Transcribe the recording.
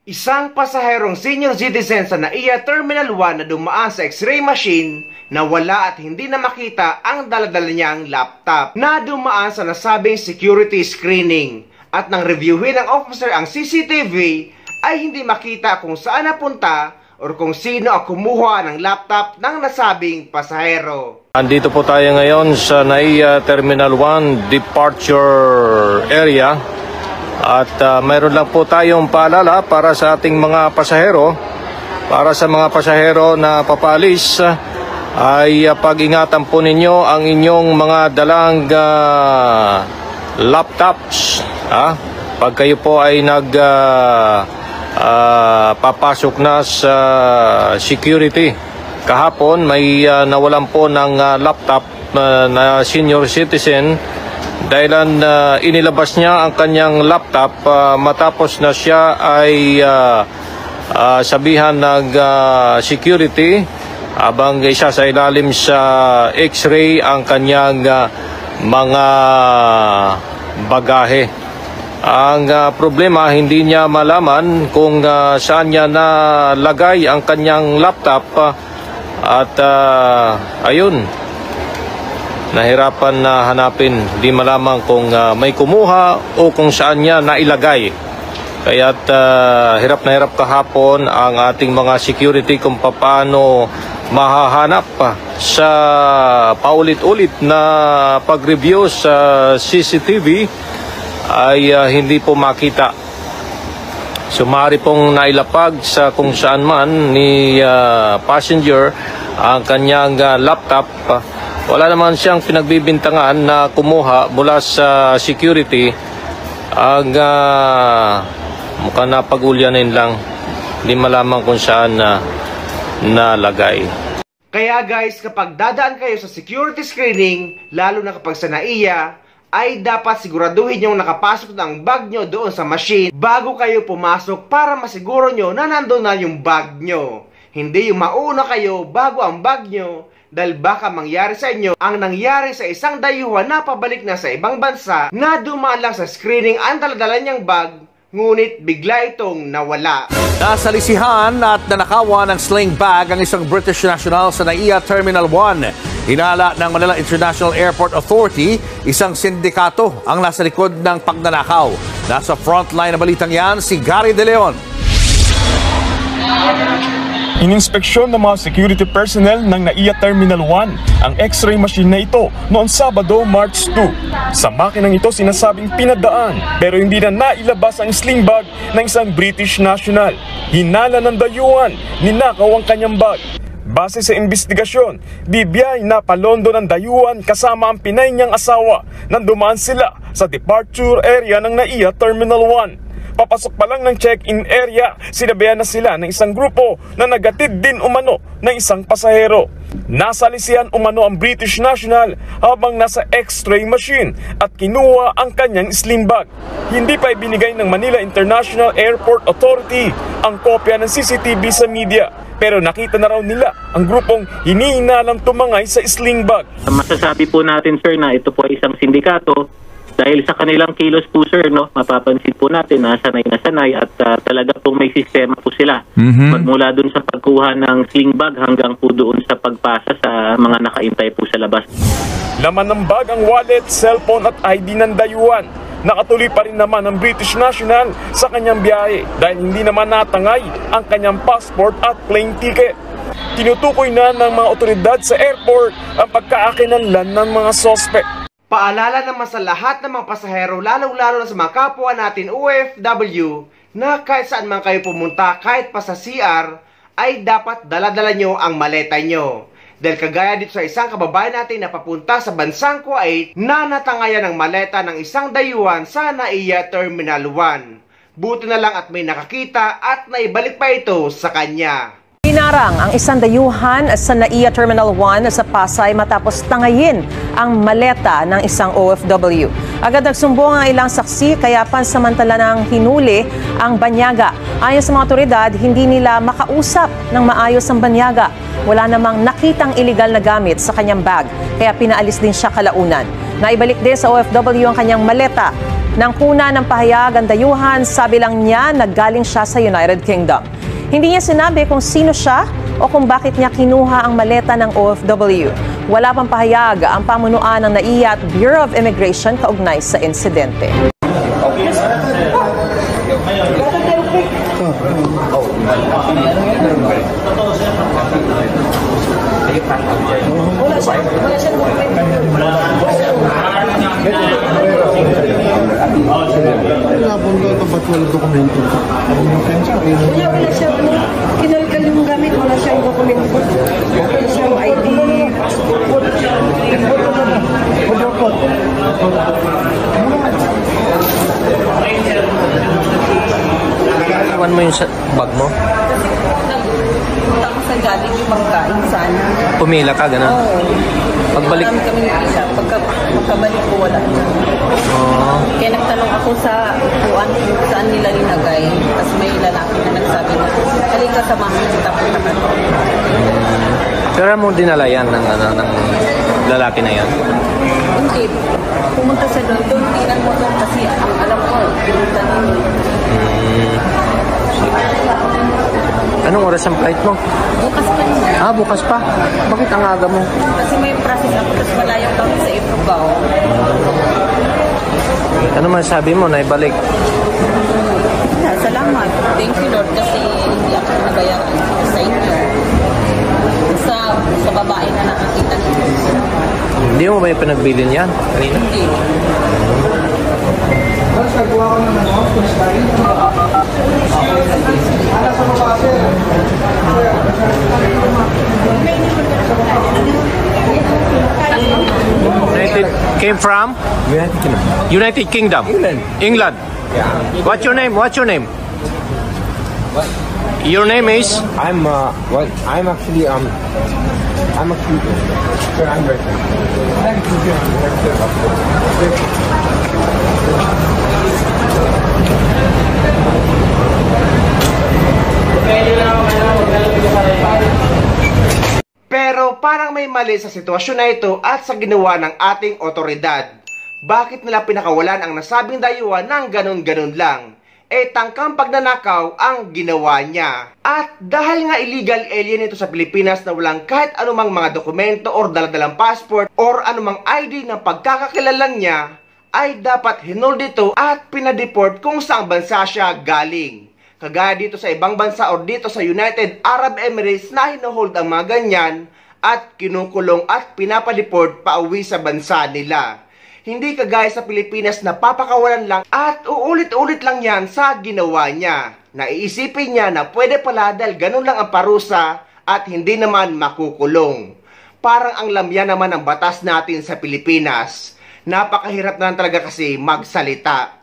Isang pasaherong senior citizen sa NAIA Terminal 1 na dumaan sa x-ray machine na wala at hindi na makita ang daladala niyang laptop na dumaan sa nasabing security screening at nang reviewin ng officer ang CCTV ay hindi makita kung saan napunta o kung sino ang kumuha ng laptop ng nasabing pasahero. Andito po tayo ngayon sa NAIA Terminal 1 departure area. At mayroon lang po tayong paalala para sa ating mga pasahero. Para sa mga pasahero na papalis, ay pag-ingatan po ninyo ang inyong mga dalang laptops. Pag kayo po ay papasok na sa security. Kahapon may nawalan po ng laptop na senior citizen dahil inilabas niya ang kanyang laptop matapos na siya ay sabihan ng security habang isa sa ilalim sa x-ray ang kanyang mga bagahe. Ang problema, hindi niya malaman kung saan niya nalagay ang kanyang laptop at ayun, nahirapan na hanapin, di malaman kung may kumuha o kung saan niya nailagay. Kaya't hirap na hirap kahapon ang ating mga security kung paano mahahanap sa paulit-ulit na pag-review sa CCTV ay hindi po makita. Sumari pong nailapag sa kung saan man ni passenger ang kanyang laptop. Wala naman siyang pinagbibintangan na kumuha mula sa security. Ang mukhang napag-ulyanin lang. Hindi malaman kung saan nalagay. Kaya guys, kapag dadaan kayo sa security screening, lalo na kapag sa NAIA, ay dapat siguraduhin yung nakapasok ng bag nyo doon sa machine bago kayo pumasok para masiguro nyo na nandun na yung bag nyo. Hindi yung mauna kayo bago ang bag nyo. Dahil baka mangyari sa inyo ang nangyari sa isang dayuhan na pabalik na sa ibang bansa na dumaan lang sa screening ang daladala niyang bag, ngunit bigla itong nawala. Nasalisihan at nanakawan ng sling bag ang isang British national sa NAIA Terminal 1. Hinala ng Manila International Airport Authority, isang sindikato ang nasa likod ng pagnanakaw. Nasa frontline na balitang yan, si Gary De Leon. Ininspeksyon ng mga security personnel ng NAIA Terminal 1 ang x-ray machine na ito noong Sabado, March 2. Sa makinang ito sinasabing pinadaan pero hindi na nailabas ang sling bag ng isang British national. Hinala ng dayuhan, ninakaw ang kanyang bag. Base sa investigasyon, bibiyay na pa-London ng dayuhan kasama ang Pinay niyang asawa nang dumaan sila sa departure area ng NAIA Terminal 1. Papasok pa lang ng check-in area, sinabayan na sila ng isang grupo na nagatid din umano ng isang pasahero. Nasalisihan umano ang British national habang nasa x-ray machine at kinuha ang kanyang sling bag. Hindi pa ibinigay ng Manila International Airport Authority ang kopya ng CCTV sa media. Pero nakita na raw nila ang grupong hinihinalang tumangay sa sling bag. Masasabi po natin, sir, na ito po ay isang sindikato. Dahil sa kanilang kilos po, sir, mapapansin po natin na sanay at talaga pong may sistema po sila. Magmula dun sa pagkuha ng sling bag hanggang po doon sa pagpasa sa mga nakaintay po sa labas. Laman ng bag ang wallet, cellphone at ID ng dayuhan. Nakatuloy pa rin naman ang British national sa kanyang biyahe dahil hindi naman natangay ang kanyang passport at plane ticket. Tinutukoy na ng mga otoridad sa airport ang pagkaakinanlan ng mga sospek. Paalala naman sa lahat ng mga pasahero, lalong-lalo na sa mga kapwa natin OFW, na kahit saan man kayo pumunta, kahit pa sa CR, ay dapat dala-dala nyo ang maleta nyo. Dahil kagaya dito sa isang kababayan natin na papunta sa bansang Kuwait na natangayan ng maleta ng isang dayuhan sa NAIA Terminal 1. Buti na lang at may nakakita at naibalik pa ito sa kanya. Inarang ang isang dayuhan sa NAIA Terminal 1 sa Pasay matapos tangayin ang maleta ng isang OFW. Agad nagsumbong ang ilang saksi kaya pansamantala nang hinuli ang banyaga. Ayon sa mga otoridad, hindi nila makausap ng maayos ang banyaga. Wala namang nakitang iligal na gamit sa kanyang bag kaya pinaalis din siya kalaunan. Naibalik din sa OFW ang kanyang maleta. Nang kuna ng pahayag ang dayuhan, sabi lang niya naggaling siya sa United Kingdom. Hindi niya sinabi kung sino siya o kung bakit niya kinuha ang maleta ng OFW. Wala pang pahayag ang pamunuan ng NAIA at Bureau of Immigration kaugnay sa insidente. Wala siya, kinalkal yung gamit, wala siyang dokumento. Wala siyang ID. Iwan mo yung bag mo? Punta ko sa galing yung pangkain sana. Pumila ka, gano'n? Oo. Pagbalik? Marami kami nila. Pagkabalik ko, wala na. Oo. Kaya nagtanong ako sa upuan kung saan nila linagay. Tapos may lalaki na nagsabi na, halika sa mami, punta ka. Pero mo dinala yan ng lalaki na yan? Hindi. Pumunta sa doon. Doon, tinan mo doon kasi ang alam ko, pinunta nila. Anong oras ang flight mo? Bukas pa niya. Ah, bukas pa? Bakit ang aga mo? Kasi may process ako, tapos malayo kami sa Ifugao. Ano man sabi mo na ibalik? Salamat. Thank you, Lord, kasi hindi ako nabayaran sa inyo. Sa babae na nakakita niyo. Hindi mo ba yung pinagbilin yan? Kanina? Hindi. Came from? United Kingdom. England. Yeah. What's your name? What's your name? What? Your name is? I'm actually sir, I'm working. Pero parang may mali sa sitwasyon na ito at sa ginawa ng ating otoridad. Bakit nila pinakawalan ang nasabing dayuhan ng ganun-ganun lang? Tangkang pagnanakaw ang ginawa niya. At dahil nga illegal alien ito sa Pilipinas na walang kahit anumang mga dokumento or daladalang passport or anumang ID ng pagkakakilalan niya, ay dapat hinold ito at pinadeport kung saan bansa siya galing. Kagaya dito sa ibang bansa or dito sa United Arab Emirates na hinohold ang mga ganyan at kinukulong at pinapadeport pauwi sa bansa nila. Hindi kagaya sa Pilipinas na papakawalan lang at uulit-ulit lang yan sa ginawa niya. Naiisipin niya na pwede pala dahil ganun lang ang parusa at hindi naman makukulong. Parang ang lamya naman ang batas natin sa Pilipinas. Napakahirap na talaga kasi magsalita.